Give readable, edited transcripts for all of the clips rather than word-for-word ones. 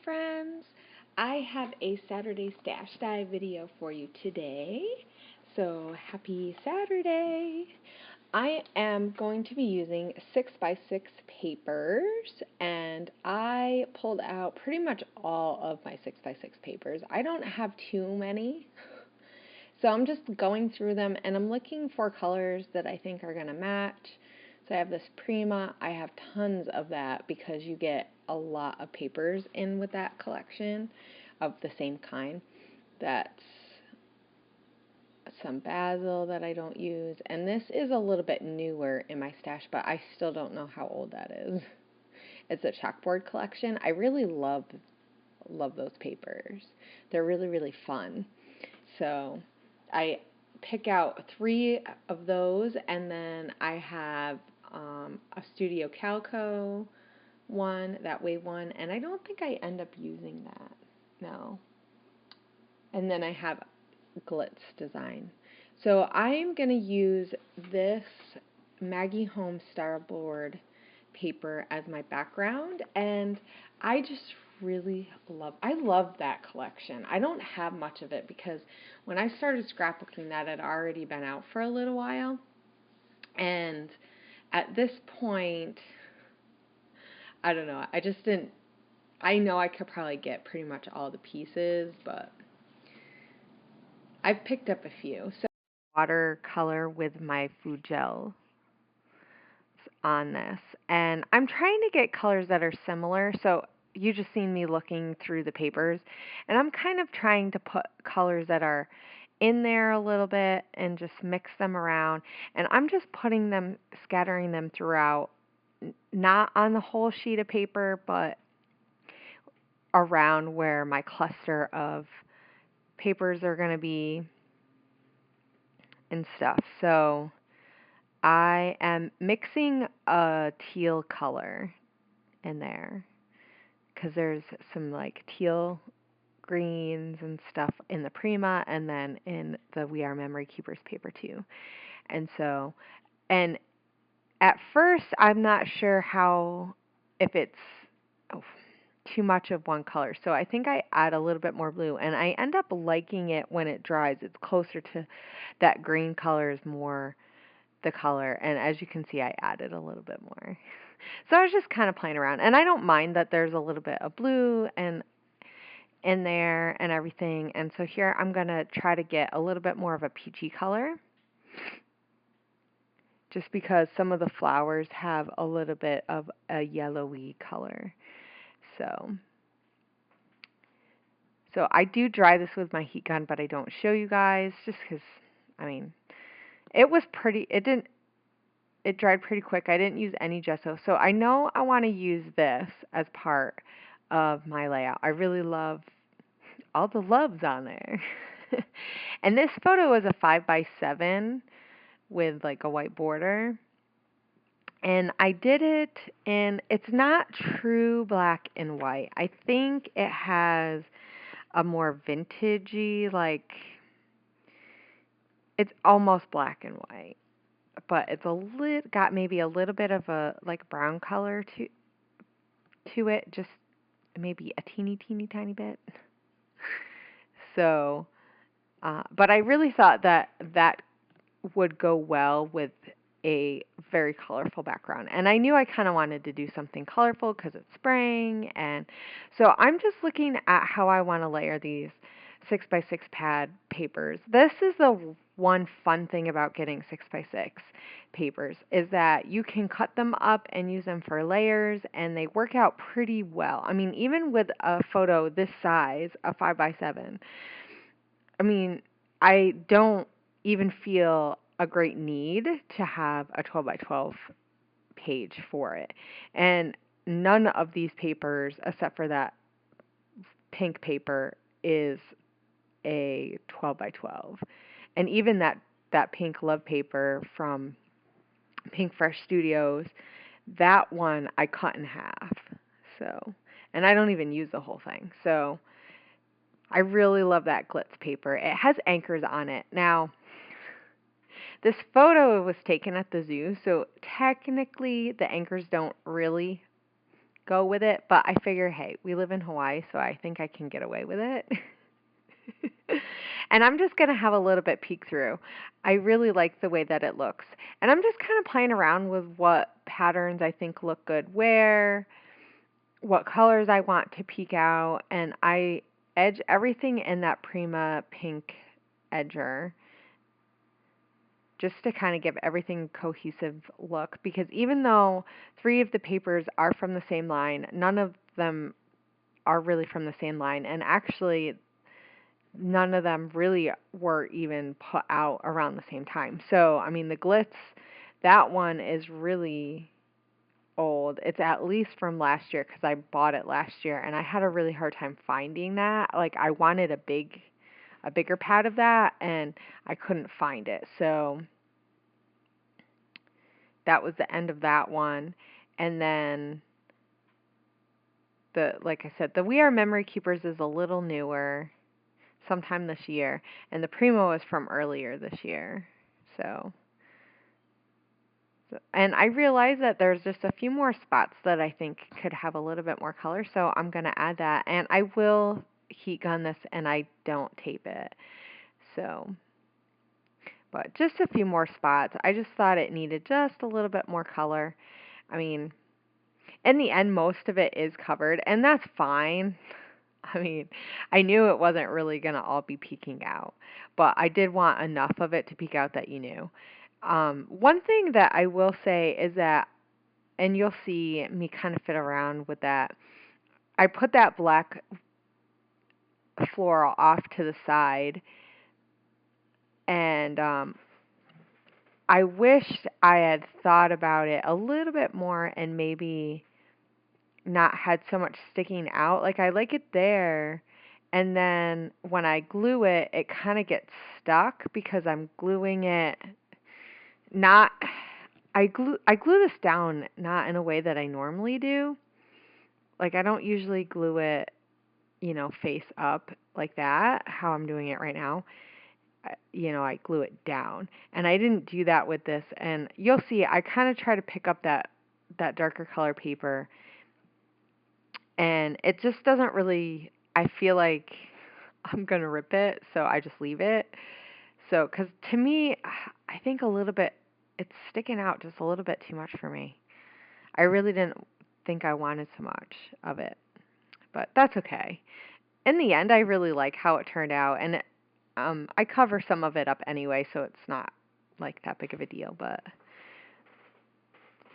friends. I have a Saturday stash dive video for you today. So happy Saturday. I am going to be using 6x6 papers, and I pulled out pretty much all of my 6x6 papers. I don't have too many, so I'm just going through them and I'm looking for colors that I think are going to match. So I have this Prima. I have tons of that because you get a lot of papers in with that collection of the same kind. That's some basil that I don't use, and this is a little bit newer in my stash, but I still don't know how old that is. It's a chalkboard collection. I really love those papers. They're really fun. So I pick out 3 of those, and then I have a Studio Calico one, that way one, and I don't think I end up using that. No. And then I have Glitz Design. So I'm going to use this Maggie Home Starboard paper as my background, and I just really love that collection. I don't have much of it because when I started scrapbooking, that had already been out for a little while, and at this point, I don't know, I know I could probably get pretty much all the pieces, but I've picked up a few. So watercolor with my food gel on this, and I'm trying to get colors that are similar. So you just seen me looking through the papers, and I'm kind of trying to put colors that are in there a little bit and just mix them around, and I'm just scattering them throughout, not on the whole sheet of paper, but around where my cluster of papers are going to be and stuff. So I am mixing a teal color in there because there's some like teal greens and stuff in the Prima and then in the We Are Memory Keepers paper too. And so, and at first I'm not sure if it's too much of one color. So I think I add a little bit more blue, and I end up liking it when it dries. It's closer to that green color is more the color, and as you can see, I added a little bit more. So I was just kind of playing around, and I don't mind that there's a little bit of blue and in there and everything. And so here I'm going to try to get a little bit more of a peachy color, just because some of the flowers have a little bit of a yellowy color. So I do dry this with my heat gun, but I don't show you guys just because, I mean, it dried pretty quick. I didn't use any gesso. So I know I want to use this as part of my layout. I really love all the loves on there. And this photo is a 5x7 with like a white border. And I did it it's not true black and white. I think it has a more vintagey, like, it's almost black and white, but it's got maybe a little bit of a like brown color to it, just maybe a teeny tiny bit. So, but I really thought that would go well with a very colorful background, and I knew I kind of wanted to do something colorful because it's spring, and so I'm just looking at how I want to layer these 6x6 pad papers. This is the one fun thing about getting 6x6 papers, is that you can cut them up and use them for layers, and they work out pretty well. I mean, even with a photo this size, a 5x7, I mean, I don't even feel a great need to have a 12x12 page for it. And none of these papers, except for that pink paper, is a 12x12. And even that pink love paper from Pink Fresh Studios, that one I cut in half. So, and I don't even use the whole thing. So I really love that Glitz paper. It has anchors on it. Now, this photo was taken at the zoo, so technically the anchors don't really go with it, but I figure, hey, we live in Hawaii, so I think I can get away with it. And I'm just going to have a little bit peek through. I really like the way that it looks. And I'm just kind of playing around with what patterns I think look good where, what colors I want to peek out, and I edge everything in that Prima pink edger just to kind of give everything a cohesive look, because even though 3 of the papers are from the same line, none of them are really from the same line, and actually none of them really were even put out around the same time. So, I mean, the glitz, that one is really old. It's at least from last year because I bought it last year and I had a really hard time finding that. Like I wanted a bigger pad of that and I couldn't find it. So that was the end of that one. And then like I said, the We Are Memory Keepers is a little newer, sometime this year, and the Primo is from earlier this year. And I realize that there's just a few more spots that I think could have a little bit more color, so I'm going to add that. And I will heat gun this, and I don't tape it. So, but just a few more spots. I just thought it needed just a little bit more color. I mean, in the end, most of it is covered, and that's fine. I mean, I knew it wasn't really going to all be peeking out, but I did want enough of it to peek out that you knew. One thing that I will say is that, and you'll see me kind of fit around with that, I put that black floral off to the side, and I wished I had thought about it a little bit more and maybe not had so much sticking out. Like I like it there, and then when I glue it, it kind of gets stuck because I'm gluing it not I glue this down not in a way that I normally do. Like I don't usually glue it, face up like that, how I'm doing it right now. I glue it down. And I didn't do that with this, and you'll see I kind of try to pick up that darker color paper, and it just doesn't really, I feel like I'm going to rip it, so I just leave it. So, cuz to me, I think a little bit it's sticking out just a little bit too much for me. I really didn't think I wanted so much of it, but that's okay. In the end, I really like how it turned out, and I cover some of it up anyway, so it's not like that big of a deal. But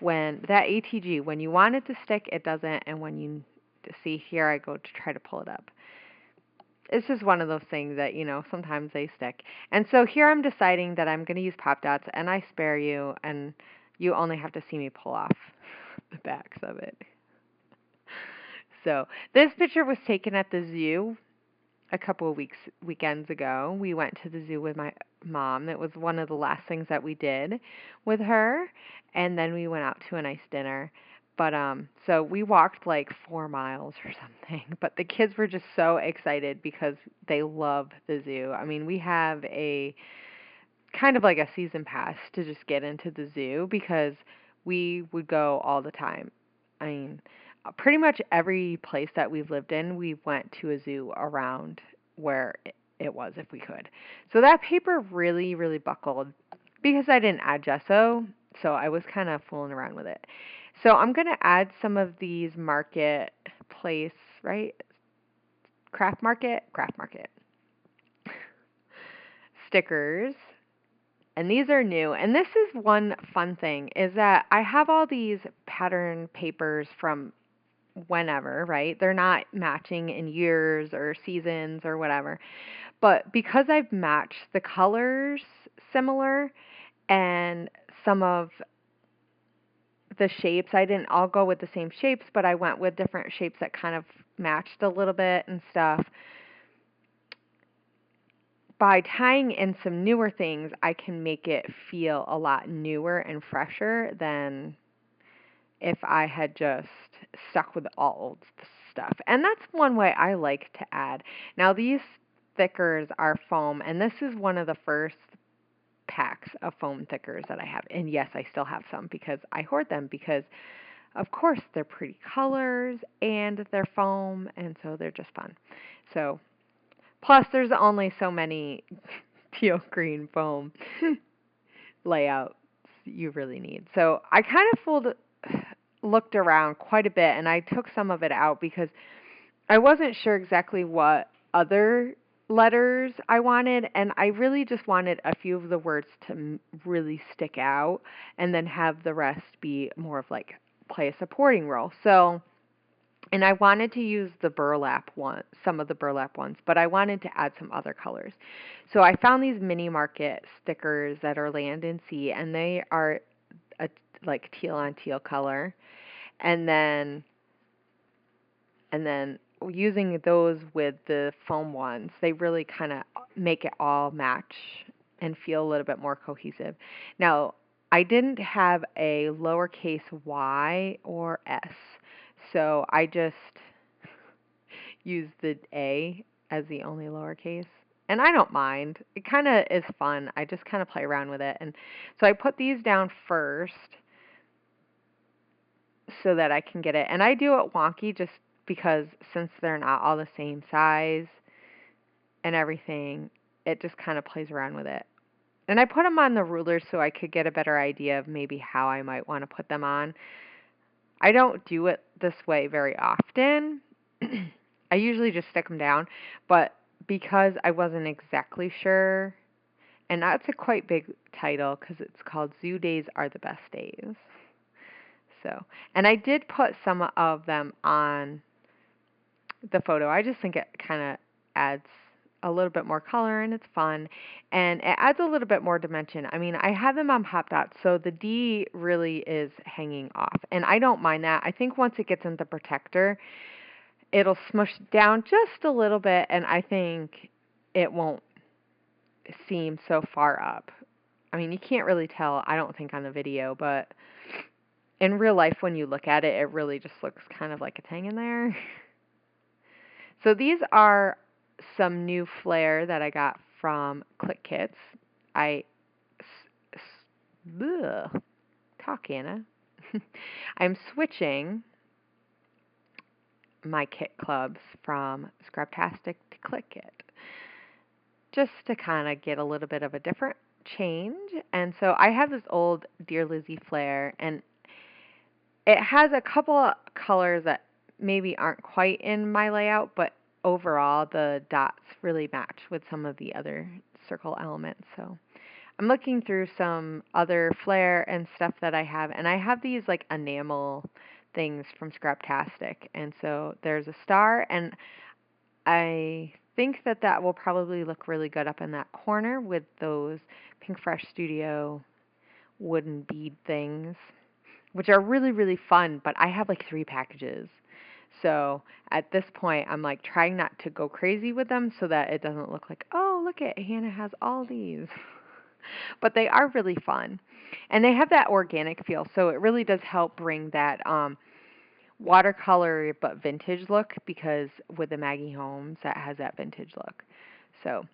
when that ATG, when you want it to stick, it doesn't, and when you see here, I go to try to pull it up. It's just one of those things that, sometimes they stick. And so here I'm deciding that I'm going to use pop dots, and I spare you, and you only have to see me pull off the backs of it. So this picture was taken at the zoo a couple of weekends ago. We went to the zoo with my mom. It was one of the last things that we did with her, and then we went out to a nice dinner. But so we walked like 4 miles or something. But the kids were just so excited because they love the zoo. I mean, we have a kind of like a season pass to just get into the zoo because we would go all the time. I mean, pretty much every place that we've lived in, we went to a zoo around where it was if we could. So that paper really, really buckled because I didn't add gesso, so I was kind of fooling around with it. So I'm going to add some of these marketplace, right? Craft market stickers. And these are new. And this is one fun thing, is that I have all these pattern papers from whenever, right? They're not matching in years or seasons or whatever. But because I've matched the colors similar and some of the shapes, I didn't all go with the same shapes, but I went with different shapes that kind of matched a little bit and stuff. By tying in some newer things, I can make it feel a lot newer and fresher than if I had just stuck with all old stuff. And that's one way I like to add. Now, these thickers are foam, and this is one of the first packs of foam thickers that I have. And yes, I still have some because I hoard them because of course, they're pretty colors and they're foam, and so they're just fun. So, plus there's only so many teal green foam layouts you really need. So I kind of looked around quite a bit, and I took some of it out because I wasn't sure exactly what other letters I wanted, and I really just wanted a few of the words to really stick out, and then have the rest be more of like play a supporting role. So, and I wanted to use the burlap one, some of the burlap ones, but I wanted to add some other colors. So I found these mini market stickers that are land and sea, and they are a like teal on teal color, and then and then using those with the foam ones, they really kind of make it all match and feel a little bit more cohesive. Now, I didn't have a lowercase y or s, so I just used the a as the only lowercase. And I don't mind. It kind of is fun. I just kind of play around with it. And so I put these down first so that I can get it. And I do it wonky just because since they're not all the same size and everything, it just kind of plays around with it. And I put them on the ruler so I could get a better idea of maybe how I might want to put them on. I don't do it this way very often. I usually just stick them down, but because I wasn't exactly sure, and that's a quite big title because it's called Zoo Days Are the Best Days. So, and I did put some of them on the photo. I just think it kind of adds a little bit more color and it's fun, and it adds a little bit more dimension. I mean, I have them on pop dots, so the D really is hanging off, and I don't mind that. I think once it gets in the protector, it'll smush down just a little bit, and I think it won't seem so far up. I mean, you can't really tell, I don't think, on the video, but in real life, when you look at it, it really just looks kind of like it's hanging there. So these are some new flair that I got from Click Kits. I, ugh, talk, Anna. I'm switching my kit clubs from Scraptastic to Click Kit, just to kind of get a little bit of a different change. And so I have this old Dear Lizzie flare, and it has a couple of colors that maybe aren't quite in my layout, but overall the dots really match with some of the other circle elements. So I'm looking through some other flare and stuff that I have, and I have these like enamel things from Scraptastic. And so there's a star, and I think that that will probably look really good up in that corner with those Pink Fresh Studio wooden bead things, which are really, really fun, but I have like 3 packages. So at this point, I'm like trying not to go crazy with them so that it doesn't look like, oh, look at Hannah has all these. But they are really fun. And they have that organic feel, so it really does help bring that watercolor but vintage look, because with the Maggie Holmes, that has that vintage look. So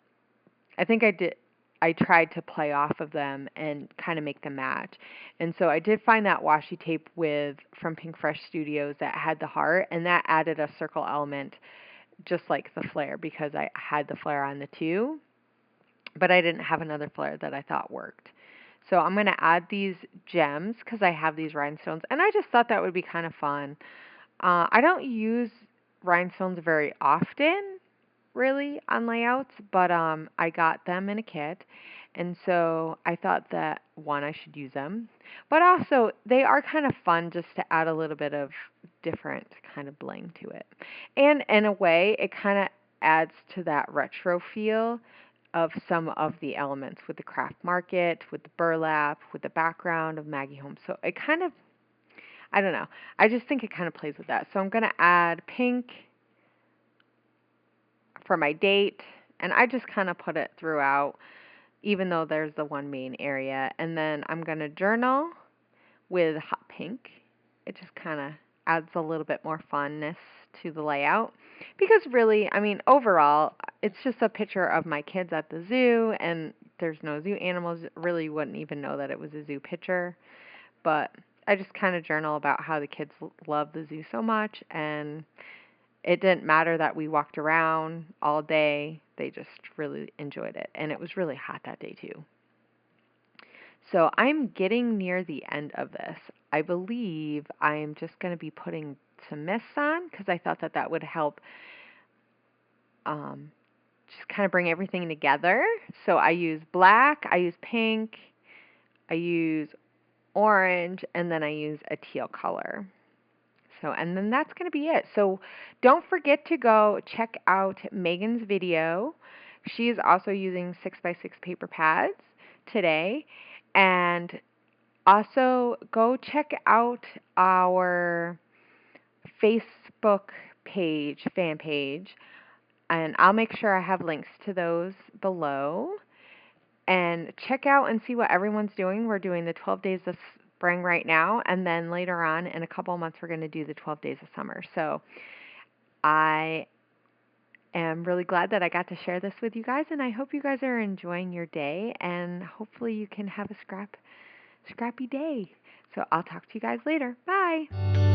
I think I tried to play off of them and kind of make them match. And so I did find that washi tape from Pink Fresh Studios that had the heart, and that added a circle element just like the flare, because I had the flare on the 2, but I didn't have another flare that I thought worked. So I'm going to add these gems because I have these rhinestones, and I just thought that would be kind of fun. I don't use rhinestones very often, really, on layouts, but I got them in a kit, and so I thought that, one, I should use them, but also they are kind of fun just to add a little bit of different kind of bling to it. And in a way, it kind of adds to that retro feel of some of the elements with the craft market, with the burlap, with the background of Maggie Holmes. So it kind of, I don't know, I just think it kind of plays with that. So I'm going to add pink for my date, and I just kind of put it throughout, even though there's the one main area. And then I'm going to journal with hot pink. It just kind of adds a little bit more funness to the layout, because really, I mean, overall, it's just a picture of my kids at the zoo, and there's no zoo animals. Really, you wouldn't even know that it was a zoo picture, but I just kind of journal about how the kids love the zoo so much, and it didn't matter that we walked around all day. They just really enjoyed it, and it was really hot that day too. So I'm getting near the end of this. I believe I'm just going to be putting some mists on because I thought that that would help um, just kind of bring everything together. So I use black, I use pink, I use orange, and then I use a teal color. So, and then that's going to be it. So don't forget to go check out Megan's video. She is also using 6x6 paper pads today. And also go check out our Facebook page, fan page. And I'll make sure I have links to those below. And check out and see what everyone's doing. We're doing the 12 days of spring right now, and then later on in a couple of months we're going to do the 12 days of summer. So I am really glad that I got to share this with you guys, and I hope you guys are enjoying your day, and hopefully you can have a scrappy day. So I'll talk to you guys later. Bye.